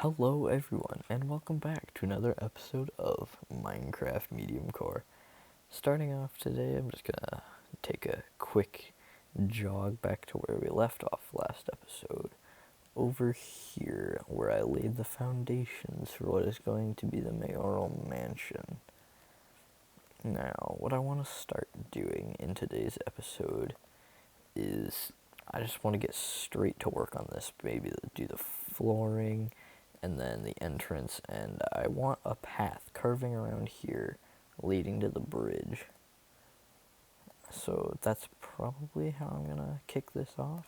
Hello everyone, and welcome back to another episode of Minecraft Mediumcore. Starting off today, I'm just gonna take a quick jog back to where we left off last episode. Over here, where I laid the foundations for what is going to be the mayoral mansion. Now, what I want to start doing in today's episode is I just want to get straight to work on this. Maybe do the flooring and then the entrance, and I want a path curving around here leading to the bridge. So that's probably how I'm gonna kick this off.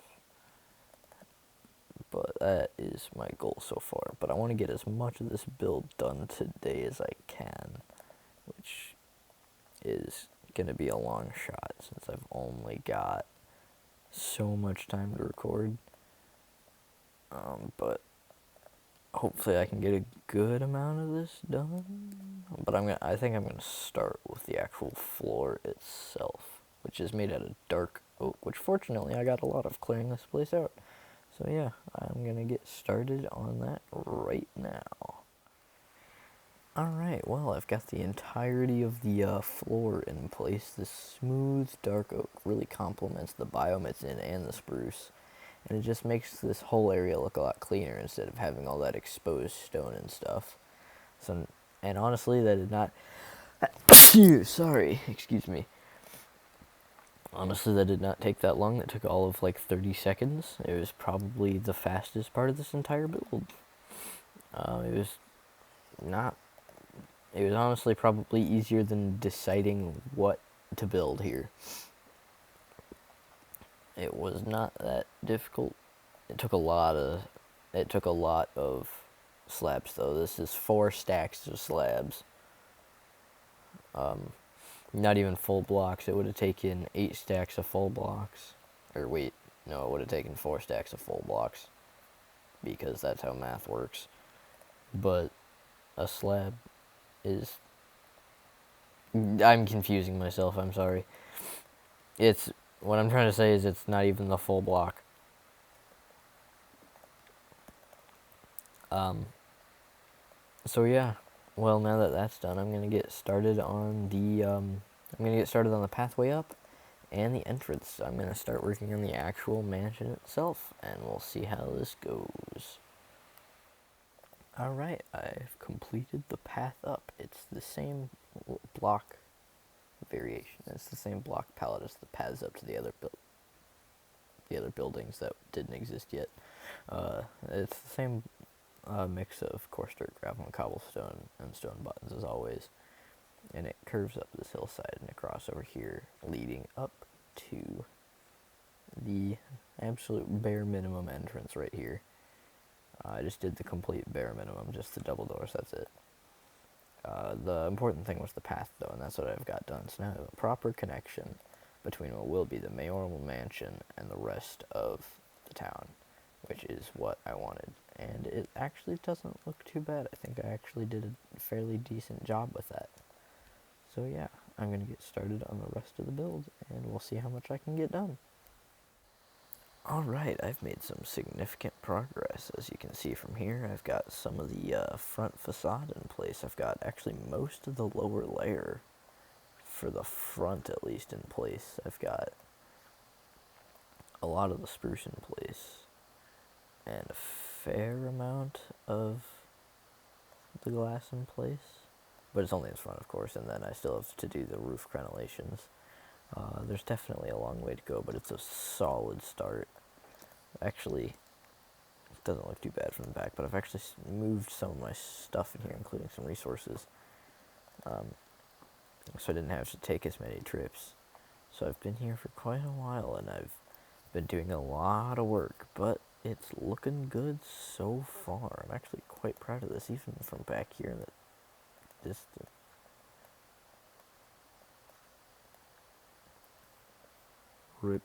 But that is my goal so far. But I want to get as much of this build done today as I can, which is gonna be a long shot since I've only got so much time to record. But hopefully I can get a good amount of this done. But I think I'm gonna start with the actual floor itself, which is made out of dark oak, which fortunately I got a lot of clearing this place out. So yeah, I'm gonna get started on that right now. Alright, well, I've got the entirety of the floor in place. The smooth dark oak really complements the biome it's in and the spruce. And it just makes this whole area look a lot cleaner instead of having all that exposed stone and stuff. So, and honestly, that did not... Sorry, excuse me. Honestly, that did not take that long. That took all of like 30 seconds. It was probably the fastest part of this entire build. It was not... It was honestly probably easier than deciding what to build here. It was not that difficult. It took a lot of slabs though. This is 4 stacks of slabs. Not even full blocks. It would have taken 8 stacks of full blocks. Or wait, no, it would have taken 4 stacks of full blocks. Because that's how math works. But a slab is... I'm confusing myself, I'm sorry. What I'm trying to say is it's not even the full block. So yeah, well, now that that's done, I'm gonna get started on the pathway up and the entrance. I'm gonna start working on the actual mansion itself, and we'll see how this goes. Alright, I've completed the path up. It's the same block variation. It's the same block palette as the paths up to the other buildings that didn't exist yet. It's the same mix of coarse dirt, gravel, and cobblestone, and stone buttons as always. And it curves up this hillside and across over here, leading up to the absolute bare minimum entrance right here. I just did the complete bare minimum, just the double doors, that's it. The important thing was the path though, and that's what I've got done. So now I have a proper connection between what will be the mayoral mansion and the rest of the town, which is what I wanted. And it actually doesn't look too bad. I think I actually did a fairly decent job with that. So yeah, I'm going to get started on the rest of the build, and we'll see how much I can get done. Alright, I've made some significant progress. As you can see from here, I've got some of the front facade in place. I've got actually most of the lower layer, for the front at least, in place. I've got a lot of the spruce in place, and a fair amount of the glass in place. But it's only in front, of course, and then I still have to do the roof crenellations. There's definitely a long way to go, but it's a solid start. Actually, it doesn't look too bad from the back, but I've actually moved some of my stuff in here, including some resources. So I didn't have to take as many trips. So I've been here for quite a while, and I've been doing a lot of work, but it's looking good so far. I'm actually quite proud of this, even from back here in the distance. Rip.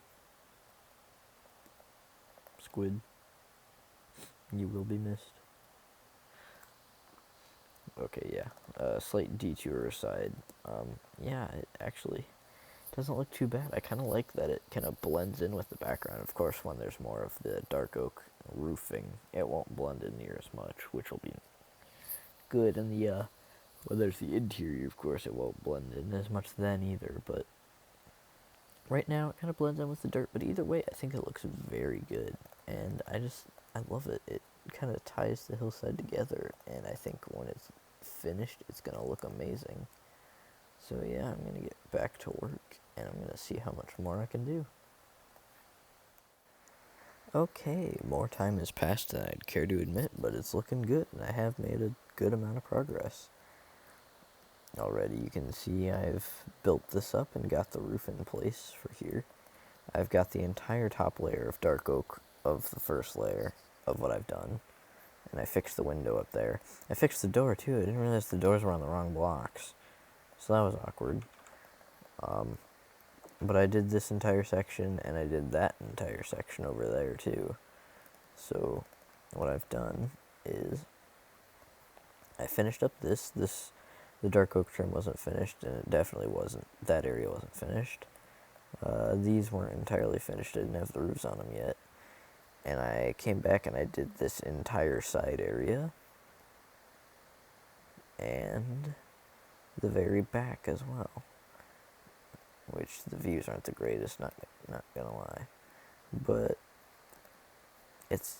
Squid. You will be missed. Okay, yeah. Slight detour aside. Yeah, it actually doesn't look too bad. I kind of like that it kind of blends in with the background. Of course, when there's more of the dark oak roofing, it won't blend in near as much, which will be good. And well, there's the interior, of course, it won't blend in as much then either, but right now it kind of blends in with the dirt. But either way, I think it looks very good, and I love it. It kind of ties the hillside together, and I think when it's finished, it's going to look amazing. So yeah, I'm going to get back to work, and I'm going to see how much more I can do. Okay, more time has passed than I'd care to admit, but it's looking good, and I have made a good amount of progress. Already you can see I've built this up and got the roof in place for here. I've got the entire top layer of dark oak of the first layer of what I've done, and I fixed the window up there. I fixed the door too. I didn't realize the doors were on the wrong blocks, so that was awkward. But I did this entire section, and I did that entire section over there too. So what I've done is I finished up the dark oak trim wasn't finished, and it definitely wasn't, that area wasn't finished. These weren't entirely finished, I didn't have the roofs on them yet. And I came back and I did this entire side area, and the very back as well, which the views aren't the greatest, not gonna lie. But it's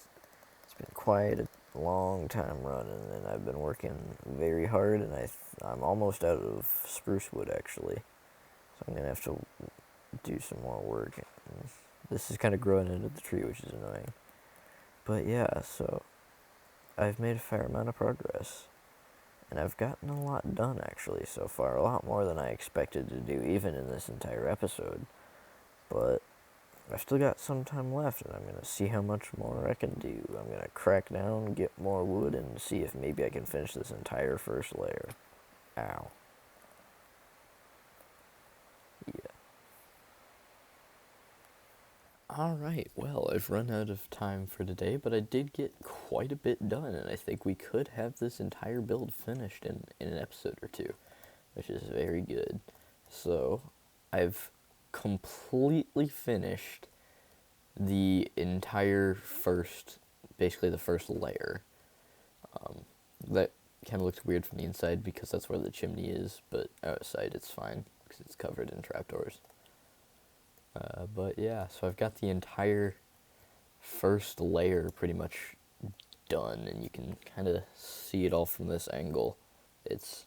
been quite a long time running, and I've been working very hard, and I'm almost out of spruce wood actually, so I'm gonna have to do some more work. And this is kind of growing into the tree, which is annoying. But yeah, so I've made a fair amount of progress, and I've gotten a lot done actually so far, a lot more than I expected to do even in this entire episode. But I've still got some time left, and I'm going to see how much more I can do. I'm going to crack down, get more wood, and see if maybe I can finish this entire first layer. Ow. Yeah. Alright, well, I've run out of time for today, but I did get quite a bit done, and I think we could have this entire build finished in an episode or two, which is very good. So, I've completely finished the entire basically the first layer. That kind of looks weird from the inside because that's where the chimney is, but outside it's fine because it's covered in trapdoors. But yeah, so I've got the entire first layer pretty much done, and you can kind of see it all from this angle. It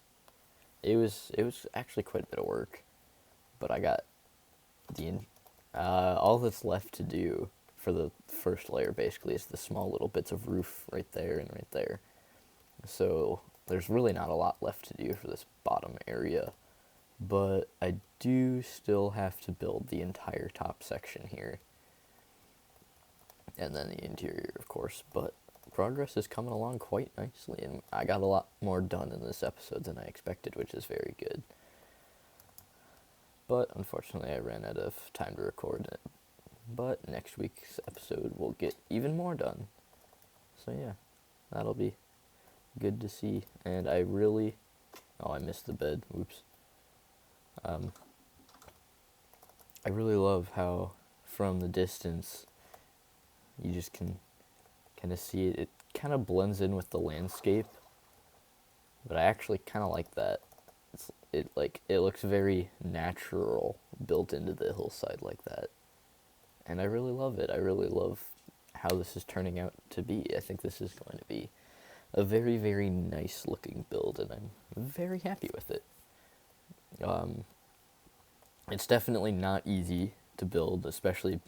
was actually quite a bit of work, but I got all that's left to do for the first layer basically is the small little bits of roof right there and right there. So there's really not a lot left to do for this bottom area, but I do still have to build the entire top section here, and then the interior, of course. But progress is coming along quite nicely, and I got a lot more done in this episode than I expected, which is very good. But unfortunately, I ran out of time to record it. But next week's episode will get even more done. So yeah, that'll be good to see. And I missed the bed. Oops. I really love how from the distance you just can kind of see it. It kind of blends in with the landscape, but I actually kind of like that. It looks very natural built into the hillside like that, and I really love it. I really love how this is turning out to be. I think this is going to be a very, very nice looking build, and I'm very happy with it. It's definitely not easy to build, especially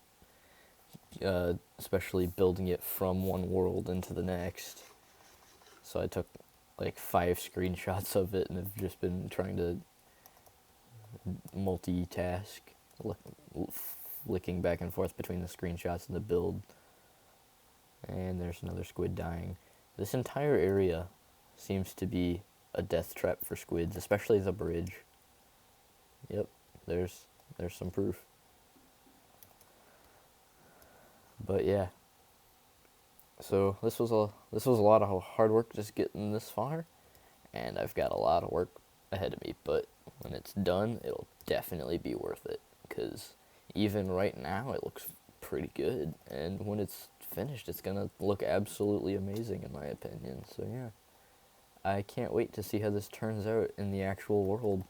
building it from one world into the next. So I took like 5 screenshots of it, and I've just been trying to multitask, flicking back and forth between the screenshots and the build. And there's another squid dying. This entire area seems to be a death trap for squids, especially the bridge. Yep, there's some proof. But yeah. So this was a lot of hard work just getting this far, and I've got a lot of work ahead of me, but when it's done, it'll definitely be worth it, because even right now it looks pretty good, and when it's finished, it's gonna look absolutely amazing in my opinion. So yeah, I can't wait to see how this turns out in the actual world.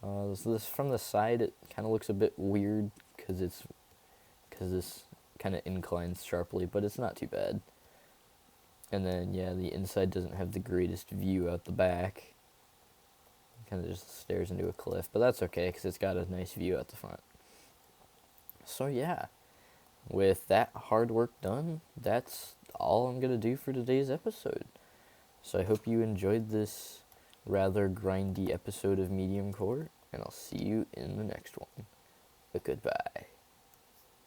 So this from the side, it kind of looks a bit weird because this kind of inclines sharply, but it's not too bad. And then yeah, the inside doesn't have the greatest view out the back. Kind of just stares into a cliff, but that's okay because it's got a nice view out the front. So yeah, with that hard work done, that's all I'm gonna do for today's episode. So I hope you enjoyed this rather grindy episode of Mediumcore, and I'll see you in the next one. But goodbye.